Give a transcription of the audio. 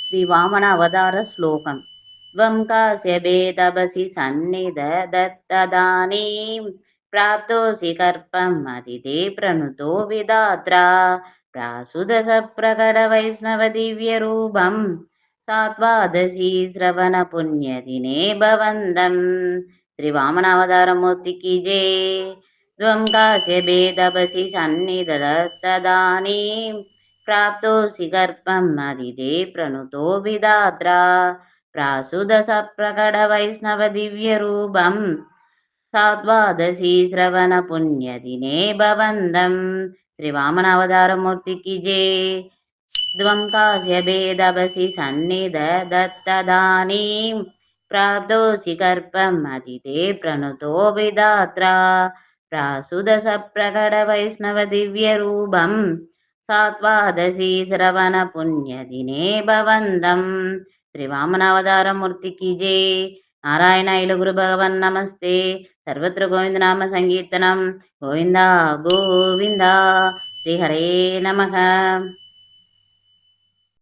श्रीवामनावतारश्लोकम् त्वं कास्यपेतपसि सन्निधत्तदानीं प्राप्तोऽसि कर्पम् अदिते प्रणुतो विधात्रा प्रासुदसप्रकटवैष्णवदिव्यरूपम् सात्वादशी श्रवणपुण्यदिने भवन्तम् श्रीवामनावतारमूर्तिकी जय। त्वं कास्यपेतपसि सन्निधत्तदानीं प्राप्तोऽसि गर्भम् अदिते प्रणुतो विधात्रा प्रासुदसप्रकटवैष्णवदिव्यरूपम् सात्वादशी श्रवणपुण्यदिने भवन्तम् श्रीवामनावतारमूर्तिकी जय। त्वं कास्यपेतपसि सन्निधत्तदानीं प्राप्तोऽसि गर्भम् अदिते प्रणुतो विधात्रा प्रासुदसप्रकटवैष्णवदिव्यरूपम् सात्वादशी श्रवणपुण्यदिने भवन्तम् श्रीवामनावतारमूर्तिकी जय। नारायणाय गुरु भगवन् नमस्ते। सर्वत्र गोविंद नाम संकीर्तनम् गोविंदा गोविंदा। श्रीहरे नमः।